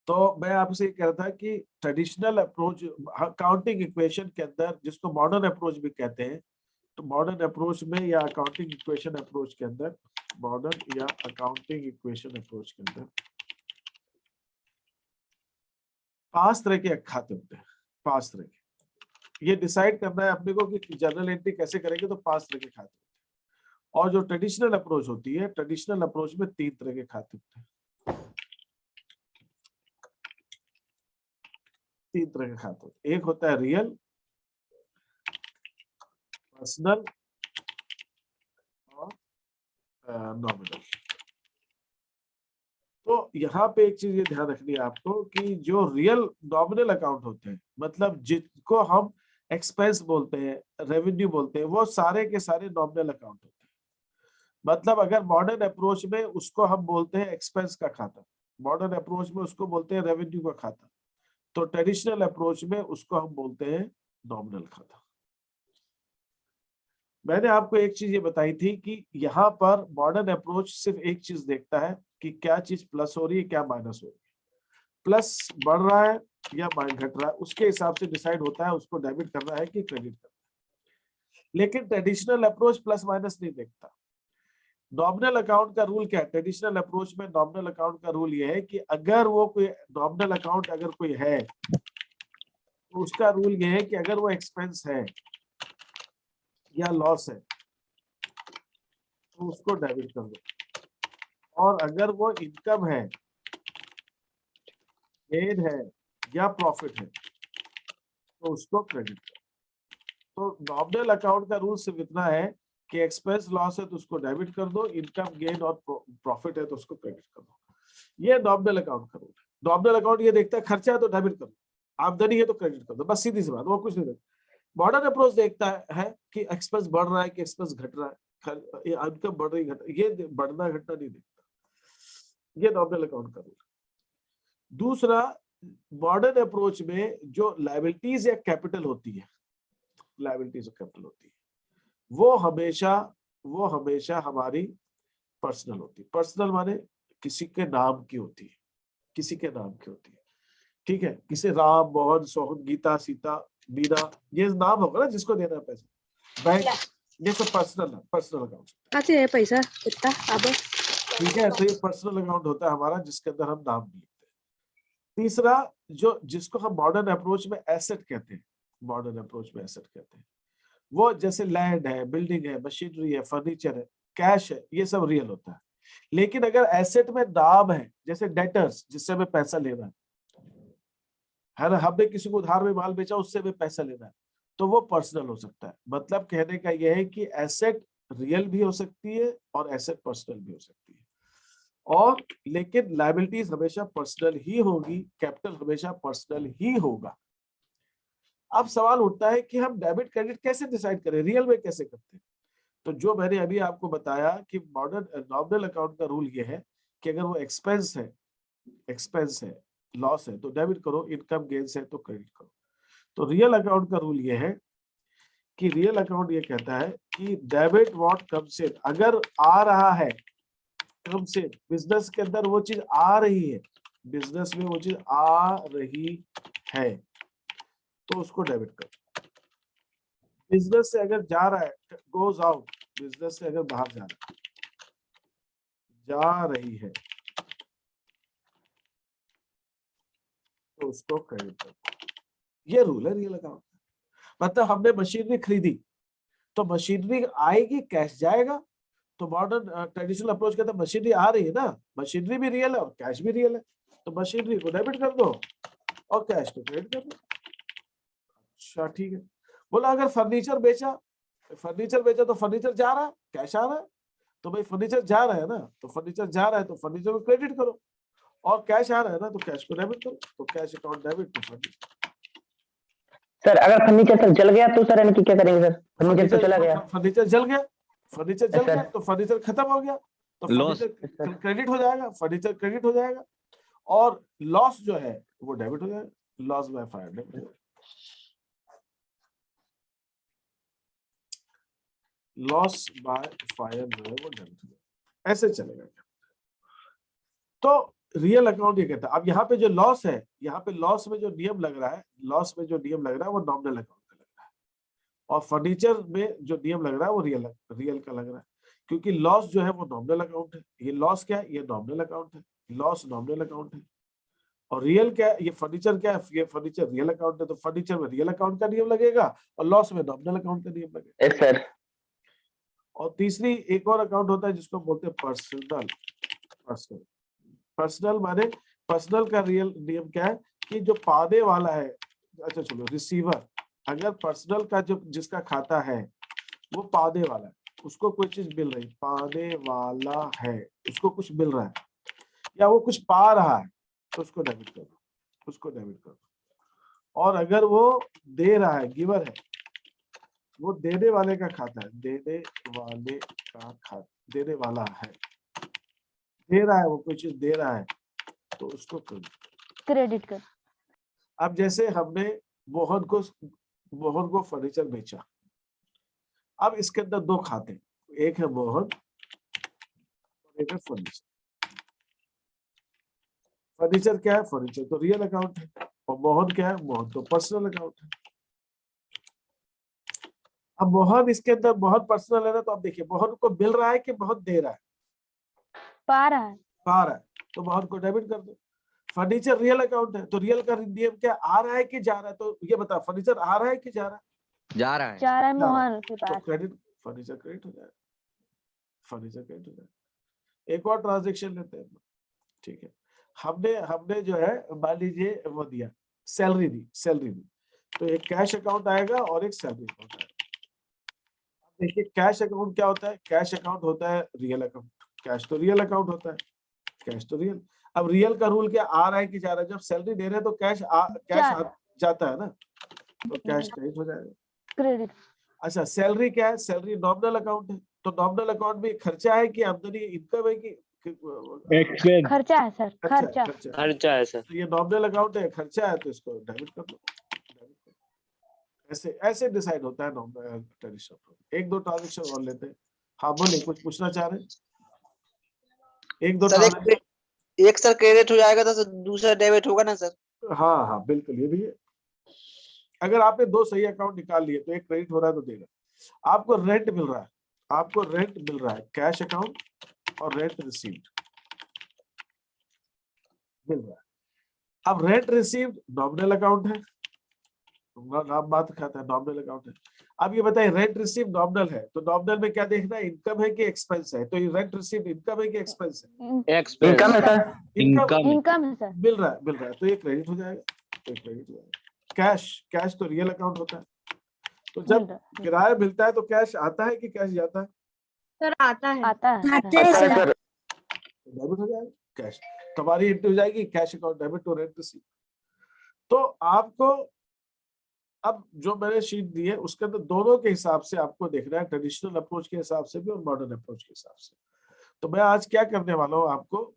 तो मैं आपसे कह रहा था कि ट्रेडिशनल अप्रोच अकाउंटिंग इक्वेशन के अंदर, जिसको मॉडर्न अप्रोच भी कहते हैं, तो मॉडर्न अप्रोच में या अकाउंटिंग इक्वेशन अप्रोच के अंदर, मॉडर्न या अकाउंटिंग इक्वेशन अप्रोच के अंदर 5 तरह के खाते होते हैं। 5 तरह के, ये डिसाइड करना है अपने को कि जर्नल एंट्री कैसे करेंगे, तो 5 तरह के खाते होते हैं। और जो ट्रेडिशनल अप्रोच होती है, ट्रेडिशनल अप्रोच में 3 तरह के खाते होते हैं। 3 तरह के खाते होते हैं। एक होता है रियल, पर्सनल और नॉमिनल। तो यहाँ पे एक चीज ये ध्यान रखनी है आपको कि जो रियल नॉमिनल अकाउंट होते हैं, मतलब जिनको हम एक्सपेंस बोलते हैं, रेवेन्यू बोलते हैं, वो सारे के सारे नॉमिनल अकाउंट होते हैं। मतलब अगर मॉडर्न अप्रोच में उसको हम बोलते हैं एक्सपेंस का खाता, मॉडर्न अप्रोच में उसको बोलते हैं रेवेन्यू का खाता, तो ट्रेडिशनल अप्रोच में उसको हम बोलते हैं नॉमिनल खाता। मैंने आपको एक चीज ये बताई थी कि यहाँ पर मॉडर्न अप्रोच सिर्फ एक चीज देखता है कि क्या चीज प्लस हो रही है, क्या माइनस हो रही है। प्लस बढ़ रहा है या माइनस घट रहा है, उसके हिसाब से डिसाइड होता है उसको डेबिट करना है कि क्रेडिट करना है। लेकिन ट्रेडिशनल अप्रोच प्लस माइनस नहीं देखता। नॉमिनल अकाउंट का रूल क्या है? ट्रेडिशनल अप्रोच में नॉमिनल अकाउंट का रूल ये है कि अगर वो कोई नॉमिनल अकाउंट अगर कोई है, तो उसका रूल ये है कि अगर वो एक्सपेंस है या लॉस है तो उसको डेबिट कर दो, और अगर वो इनकम है, गेन है या प्रॉफिट है तो उसको क्रेडिट करो। तो नॉमिनल अकाउंट का रूल सिर्फ इतना है कि एक्सपेंस लॉस है तो उसको डेबिट कर दो, इनकम गेन और प्रॉफिट है तो उसको क्रेडिट कर दो। ये नॉमिनल अकाउंट का रूल है। नॉमिनल अकाउंट ये देखता है खर्चा है तो डेबिट कर दो, आमदनी है तो क्रेडिट कर दो, बस सीधी सी बात, वो कुछ नहीं देखता। मॉडर्न अप्रोच देखता है कि एक्सपेंस बढ़ रहा है कि एक्सपेंस घट रहा है, इनकम बढ़ रही घट, ये बढ़ना घटना नहीं देखता। ये नॉमिनल अकाउंट का रूल। दूसरा, मॉडर्न अप्रोच में जो लायबिलिटीज या कैपिटल होती है, लायबिलिटीज और कैपिटल होती है, वो हमेशा हमारी पर्सनल होती है। पर्सनल माने किसी के नाम की होती है, किसी के नाम की होती है। ठीक है, किसे राम, मोहन, सोहन, गीता, सीता, मीना, ये नाम होगा ना जिसको देना है पैसा। बैंक, ये सब पर्सनल है, पर्सनल अकाउंट। काचे है पैसा कितना अब? ठीक है, तो ये पर्सनल अकाउंट होता है हमारा जिसके अंदर हम नाम भी लिखते हैं। तीसरा, जो जिसको हम मॉडर्न अप्रोच में एसेट कहते हैं, मॉडर्न अप्रोच में एसेट कहते हैं, वो जैसे लैंड है, बिल्डिंग है, मशीनरी है, फर्नीचर है, कैश है, ये सब रियल होता है। लेकिन अगर एसेट में नाम है, जैसे डेटर्स, जिससे हमें पैसा लेना है ना, हमने किसी को उधार में माल बेचा, उससे हमें पैसा लेना है, तो वो पर्सनल हो सकता है। मतलब कहने का यह है कि एसेट रियल भी हो सकती है और एसेट पर्सनल भी हो सकती है। और लेकिन लायबिलिटीज हमेशा पर्सनल ही होगी, कैपिटल हमेशा पर्सनल ही होगा। अब सवाल उठता है कि हम डेबिट क्रेडिट कैसे डिसाइड करें, रियल में कैसे करते हैं? तो जो मैंने अभी आपको बताया कि मॉडर्न नॉमिनल अकाउंट का रूल ये है कि अगर वो एक्सपेंस है, लॉस है तो डेबिट करो, इनकम गेन्स है तो क्रेडिट करो। तो रियल अकाउंट का रूल ये है कि रियल अकाउंट ये कहता है कि डेबिट व्हाट कम्स इन, अगर आ रहा है कम्स इन, बिजनेस के अंदर वो चीज आ रही है, बिजनेस में वो चीज आ रही है तो उसको डेबिट करो। बिजनेस से अगर जा रहा है, गोज आउट, बिजनेस से अगर बाहर जा रहा है, जा रही है, तो उसको क्रेडिट करो। ये रूल है रियल अकाउंट। मतलब हमने मशीनरी खरीदी तो मशीनरी आएगी, कैश जाएगा। तो मॉडर्न ट्रेडिशनल अप्रोच कहता है मशीनरी आ रही है ना, मशीनरी भी रियल है और कैश भी रियल है, तो मशीनरी को डेबिट कर दो और कैश को क्रेडिट कर दो। अच्छा ठीक है। बोला अगर फर्नीचर बेचा तो फर्नीचर जा रहा है, कैश आ रहा है, तो भाई फर्नीचर जा रहा है ना, तो फर्नीचर जा रहा है तो फर्नीचर को क्रेडिट करो, और कैश आ रहा है ना तो कैश को डेबिट करो, तो cash account debit to furniture. Sir अगर फर्नीचर सर जल गया तो सर इनकी क्या करेंगे सर? फर्नीचर तो चला गया, फर्नीचर जल गया, फर्नीचर जल गया तो फर्नीचर खत्म हो गया, तो फर्नीचर क्रेडिट हो जाएगा, फर्नीचर क्रेडिट हो जाएगा, और लॉस जो है वो डेबिट हो जाएगा, लॉस बाय फायर डेबिट हो जाएगा, लॉस बाय फायर जो है वो डेबिट हो जाएगा। ऐसे चलेगा। तो रियल अकाउंट ये कहता है। अब यहाँ पे जो लॉस है, यहाँ पे लॉस में जो नियम लग रहा है, लॉस में जो नियम लग रहा है वो नॉमिनल अकाउंट का लग रहा है, और फर्नीचर में जो नियम लग रहा है वो रियल का लग रहा है, क्योंकि लॉस जो है वो नॉमिनल अकाउंट है। ये लॉस क्या है? ये नॉमिनल अकाउंट है, लॉस नॉमिनल अकाउंट है। और रियल क्या है? ये फर्नीचर क्या है? ये फर्नीचर रियल अकाउंट है, तो फर्नीचर में रियल अकाउंट का नियम लगेगा और लॉस में नॉमिनल अकाउंट का नियम लगेगा। Yes sir. और तीसरी एक और अकाउंट होता है जिसको बोलते हैं पर्सनल। पर्सनल माने पर्सनल का रियल नियम क्या है कि जो पाने वाला है, अच्छा चलो रिसीवर, अगर पर्सनल का जो जिसका खाता है वो पाने वाला है, उसको कोई चीज मिल रही, पाने वाला है, उसको कुछ मिल रहा है या वो कुछ पा रहा है, तो उसको डेबिट कर दो, उसको डेबिट कर दो। और अगर वो दे रहा है, गिवर है, वो देने वाले का खाता है, देने वाले का खाता, देने वाला है, दे रहा है, वो कोई चीज दे रहा है, तो उसको क्रेडिट कर। अब जैसे हमने मोहन को फर्नीचर बेचा, अब इसके अंदर दो खाते, एक है मोहन और एक है फर्नीचर। फर्नीचर क्या है? फर्नीचर तो रियल अकाउंट है, और मोहन क्या है? मोहन तो पर्सनल अकाउंट है। अब मोहन इसके अंदर, मोहन पर्सनल है ना, तो अब देखिए मोहन को मिल रहा है कि मोहन दे रहा है? पा रहा है। पा रहा है, तो मोहन को डेबिट कर दो। फर्नीचर रियल अकाउंट है, तो रियल का नियम क्या? आ रहा है कि जा रहा है? तो ये बता, फर्नीचर आ रहा है कि जा रहा है? जा रहा है। जा रहा है जा रहा है। मोहन के तो पास। क्रेडिट, फर्नीचर क्रेडिट हो जाएगा, फर्नीचर क्रेडिट हो जाएगा। एक और ट्रांजेक्शन लेते हैं, ठीक है। हमने जो है मान लीजिए वो दिया, सैलरी दी, तो एक कैश अकाउंट आएगा और एक सैलरी अकाउंट आएगा। देखिए कैश अकाउंट क्या होता है? कैश अकाउंट होता है रियल अकाउंट, कैश तो रियल अकाउंट होता है, कैश तो रियल। अब रियल का रूल क्या? आ रहा है कि जा रहा है? जब सैलरी दे रहे हैं तो कैश जाता है ना, तो कैश क्रेडिट हो जाएगा, क्रेडिट। अच्छा सैलरी क्या है? सैलरी नॉमिनल अकाउंट है, तो नॉमिनल अकाउंट में खर्चा है कि आमदनी, इनकम है कि एक्सपेंस। खर्चा है सर, खर्चा। खर्चा है सर। तो ये नॉमिनल अकाउंट है, खर्चा है, तो इसको डेबिट कर दो। ऐसे ऐसे डिसाइड होता है ट्रेडिशनल। एक दो ट्रांजेक्शन और लेते हैं। हाँ बोले, कुछ पूछना चाह रहे? एक दो सर एक सर क्रेडिट हो जाएगा तो दूसरा डेबिट होगा ना सर? हाँ हाँ बिल्कुल, ये भी है। अगर आपने दो सही अकाउंट निकाल लिए तो एक क्रेडिट हो रहा है तो देगा। आपको रेंट मिल रहा है, आपको रेंट मिल रहा है, कैश अकाउंट और रेंट रिसीव्ड मिल रहा है। अब रेंट रिसीव्ड नॉमिनल अकाउंट है, नाम बात खाता है, नॉमिनल अकाउंट है। अब ये बताइए रेंट रिसीव नॉमिनल है, तो नॉमिनल में क्या देखना है? इनकम है कि एक्सपेंस है? तो ये रेंट रिसीव इनकम है कि एक्सपेंस है? इनकम है सर। इनकम है सर। मिल रहा है, तो ये क्रेडिट हो जाएगा, तो क्रेडिट हो जाएगा। कैश तो रियल अकाउंट होता है, तो जब किराया मिलता है तो कैश आता है कि कैश जाता है? सर आता है। डेबिट हो जाएगा कैश, तुम्हारी एंट्री हो जाएगी cash account debit to rent receive. तो आपको अब जो मैंने शीट दी है उसके अंदर दोनों के हिसाब से आपको देखना है, ट्रेडिशनल अप्रोच के हिसाब से भी और मॉडर्न अप्रोच के हिसाब से। तो मैं आज क्या करने वाला हूँ,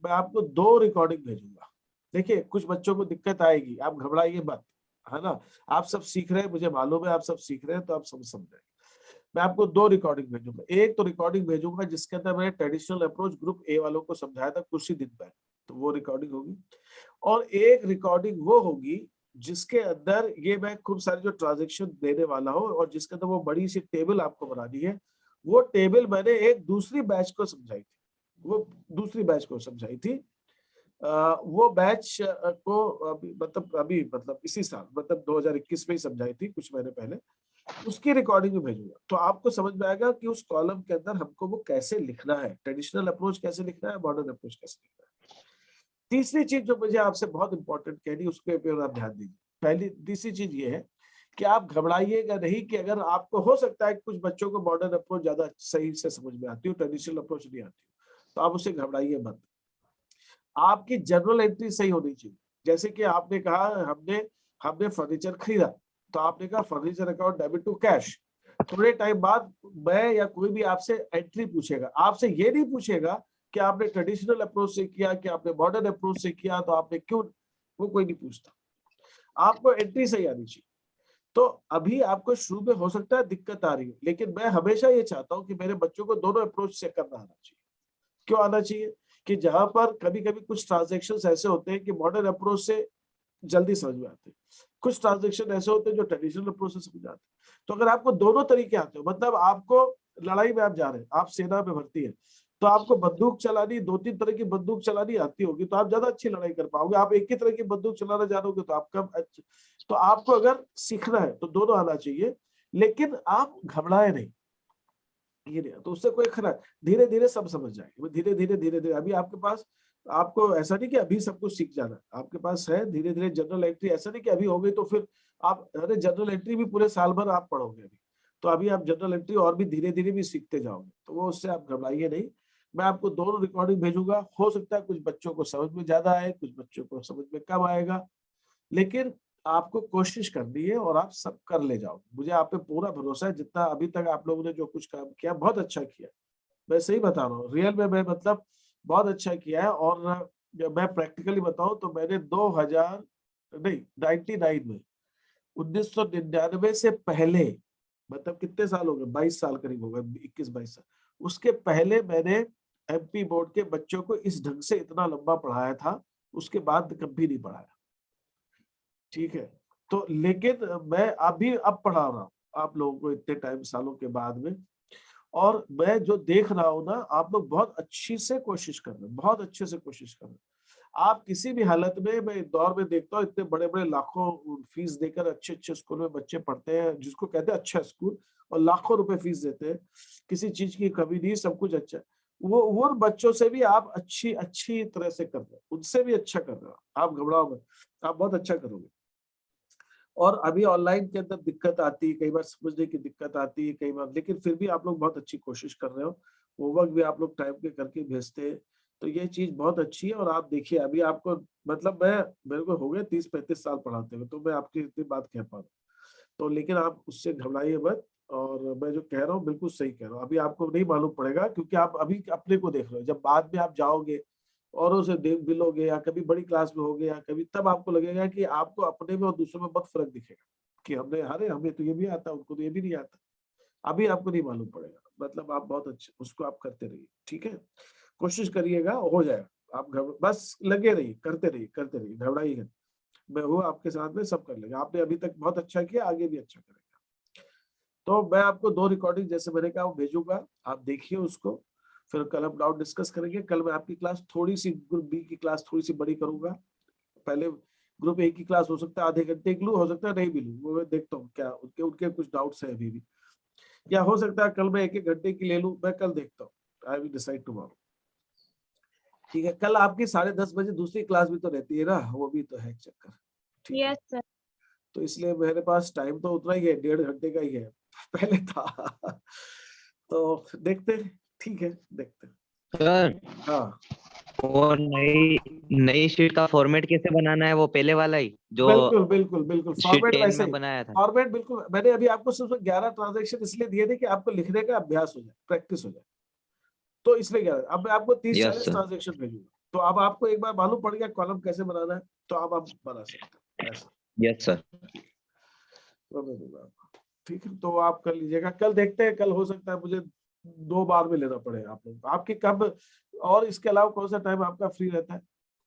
मैं आपको दो रिकॉर्डिंग भेजूंगा। देखिए कुछ बच्चों को दिक्कत आएगी, आप घबराइए मत, है ना। आप सब सीख रहे हैं, मुझे मालूम है आप सब सीख रहे हैं, तो आप सब समझेंगे। मैं आपको दो रिकॉर्डिंग भेजूंगा। एक तो रिकॉर्डिंग भेजूंगा जिसके अंदर मैंने ट्रेडिशनल अप्रोच ग्रुप ए वालों को समझाया था कुर्सी दिन में, तो वो रिकॉर्डिंग होगी। और एक रिकॉर्डिंग वो होगी जिसके अंदर ये मैं खूब सारी जो ट्रांजेक्शन देने वाला हूँ और जिसके अंदर वो बड़ी सी टेबल आपको बनानी है। वो टेबल मैंने एक दूसरी बैच को समझाई थी, वो दूसरी बैच को समझाई थी। वो बैच को मतलब इसी साल, मतलब 2021 में ही समझाई थी, कुछ महीने पहले। उसकी रिकॉर्डिंग में भेजूंगा, तो आपको समझ में आएगा कि उस कॉलम के अंदर हमको वो कैसे लिखना है, ट्रेडिशनल अप्रोच कैसे लिखना है, मॉडर्न अप्रोच कैसे लिखना है। तीसरी चीज जो मुझे आपसे बहुत इंपॉर्टेंट कहनी, उसके ऊपर आप ध्यान दीजिए। तीसरी चीज ये है कि आप घबराइएगा नहीं कि अगर आपको हो सकता है कुछ बच्चों को मॉडर्न अप्रोच ज्यादा सही से समझ में आती हो, ट्रेडिशनल अप्रोच नहीं आती, तो आप उससे घबराइए मत। आपकी जनरल एंट्री सही होनी चाहिए। जैसे कि आपने कहा हमने फर्नीचर खरीदा, तो आपने कहा furniture account debit to cash. थोड़े टाइम बाद मैं या कोई भी आपसे एंट्री पूछेगा, आपसे ये नहीं पूछेगा कि आपने ट्रेडिशनल अप्रोच से किया कि आपने मॉडर्न अप्रोच से किया, तो आपने क्यों, वो कोई नहीं पूछता। आपको एंट्री सही आनी चाहिए। तो अभी आपको शुरू में हो सकता है दिक्कत आ रही है, लेकिन मैं हमेशा ये चाहता हूं कि मेरे बच्चों को दोनों अप्रोच से करना आना चाहिए। क्यों आना चाहिए? कि जहां पर कभी कभी कुछ ट्रांजेक्शन्स ऐसे होते हैं कि मॉडर्न अप्रोच से जल्दी समझ में आते हैं, कुछ ट्रांजेक्शन ऐसे होते हैं जो ट्रेडिशनल अप्रोच से समझ आते हैं। तो अगर आपको दोनों तरीके आते हो, मतलब आपको लड़ाई में आप जा रहे हैं, आप सेना में भर्ती है, तो आपको बंदूक चलानी, 2-3 तरह की बंदूक चलानी आती होगी, तो आप ज्यादा अच्छी लड़ाई कर पाओगे। आप एक ही तरह की बंदूक चलाना जानोगे तो आप कम अच्छे। तो आपको अगर सीखना है तो दोनों आना चाहिए, लेकिन आप घबराए नहीं, ये नहीं तो उससे कोई खरा, धीरे धीरे सब समझ जाएंगे, धीरे धीरे। अभी आपके पास, आपको ऐसा नहीं कि अभी सब कुछ सीख जाना है, आपके पास है धीरे धीरे जनरल एंट्री। ऐसा नहीं कि अभी हो गई तो फिर आप, अरे जनरल एंट्री भी पूरे साल भर आप पढ़ोगे अभी, तो अभी आप जनरल एंट्री और भी धीरे धीरे भी सीखते जाओगे, तो वो उससे आप घबराइए नहीं। मैं आपको दोनों रिकॉर्डिंग भेजूंगा, हो सकता है कुछ बच्चों को समझ में ज्यादा आए, कुछ बच्चों को समझ में कम आएगा, लेकिन आपको कोशिश करनी है और आप सब कर ले जाओ। मुझे आप पे पूरा भरोसा है, जितना अभी तक आप लोगों ने जो कुछ काम किया बहुत अच्छा किया, मैं सही बता रहा हूँ, रियल में मैं मतलब बहुत अच्छा किया है। और जब मैं प्रैक्टिकली बताऊं तो मैंने 99 में 1999 से पहले, मतलब कितने साल हो गए, 22 साल करीब हो गए, 21-22 साल, उसके पहले मैंने एमपी बोर्ड के बच्चों को इस ढंग से इतना लंबा पढ़ाया था, उसके बाद कभी नहीं पढ़ाया, ठीक है। तो लेकिन मैं अभी अब पढ़ा रहा हूँ आप लोगों को इतने टाइम सालों के बाद में, और मैं जो देख रहा हूँ ना, आप लोग बहुत अच्छी से कोशिश कर रहे हैं, बहुत अच्छे से कोशिश कर रहे हैं। आप किसी भी हालत में, मैं इंदौर में देखता हूँ इतने बड़े बड़े लाखों फीस देकर अच्छे अच्छे स्कूल में बच्चे पढ़ते हैं, जिसको कहते हैं अच्छा स्कूल, और लाखों रुपए फीस देते हैं, किसी चीज की कमी नहीं, सब कुछ अच्छा है। वो बच्चों से भी आप अच्छी अच्छी तरह से कर रहे हो, उनसे भी अच्छा कर रहे हो, आप घबराओ मत, आप बहुत अच्छा करोगे। और अभी ऑनलाइन के अंदर दिक्कत आती है, कई बार समझने की दिक्कत आती है कई बार, लेकिन फिर भी आप लोग बहुत अच्छी कोशिश कर रहे हो, होमवर्क भी आप लोग टाइम के करके भेजते हैं, तो ये चीज बहुत अच्छी है। और आप देखिए अभी आपको, मतलब मेरे को हो गए 30-35 साल पढ़ाते हुए, तो मैं आपकी इतनी बात कह पा रहा हूँ, तो लेकिन आप उससे घबराइए मत, और मैं जो कह रहा हूँ बिल्कुल सही कह रहा हूँ। अभी आपको नहीं मालूम पड़ेगा, क्योंकि आप अभी अपने को देख रहे हो, जब बाद में आप जाओगे और उसे देख भी लोगे, या कभी बड़ी क्लास में होगे, या कभी, तब आपको लगेगा कि आपको अपने में और दूसरों में बहुत फर्क दिखेगा, कि हमने, अरे हमें तो ये भी आता, उनको तो ये भी नहीं आता। अभी आपको नहीं मालूम पड़ेगा, मतलब आप बहुत अच्छे उसको आप करते रहिए, ठीक है, कोशिश करिएगा, हो जाएगा। आप बस लगे रहिए, करते रहिए, घबराइएगा, मैं हूँ आपके साथ में, सब कर लेगा। आपने अभी तक बहुत अच्छा किया, आगे भी अच्छा करेगा। तो मैं आपको 2 रिकॉर्डिंग जैसे मैंने कहा वो भेजूंगा, आप देखिए उसको, फिर कल हम डाउट डिस्कस करेंगे। कल मैं आपकी क्लास थोड़ी सी, ग्रुप बी की क्लास थोड़ी सी बड़ी करूंगा, पहले ग्रुप ए की क्लास हो सकता है आधे घंटे की लूं, हो सकता है नहीं भी लूं, वो मैं देखता हूँ क्या उनके उनके कुछ डाउट्स है अभी भी, या हो सकता है कल मैं 1-1 घंटे की ले लूं, मैं कल देखता हूँ, आई विल डिसाइड टुमारो, ठीक है। कल आपकी 10:30 बजे दूसरी क्लास भी तो रहती है ना, वो भी तो है चक्कर, ठीक है। Yes sir. तो इसलिए मेरे पास टाइम तो उतना ही है, 1.5 घंटे का ही है, पहले था तो देखते हैं, ठीक है, देखते हैं। सर हाँ वो नई नई शीट का फॉर्मेट कैसे बनाना है, वो पहले वाला ही जो बिल्कुल शीट फॉर्मेट 10 वैसे में ही, बनाया था। फॉर्मेट बिल्कुल। मैंने अभी आपको सिर्फ 11 ट्रांजेक्शन इसलिए दिए थे कि आपको लिखने का अभ्यास हो जाए, प्रैक्टिस हो जाए, तो इसलिए 11। अब मैं आपको यस 30-40 सर। ट्रांजेक्शन भेजूंगा, तो अब आपको एक बार मालूम पड़ गया कॉलम कैसे बनाना है, तो अब आप बना सकते हैं ऐसा, यस सर। तो मैं दूंगा आपको, ठीक है। तो आप कर लीजिएगा, कल देखते हैं, कल हो सकता है मुझे 2 बार में लेना पड़े आप लोग, आपकी कब, और इसके अलावा कौन सा टाइम आपका फ्री रहता है?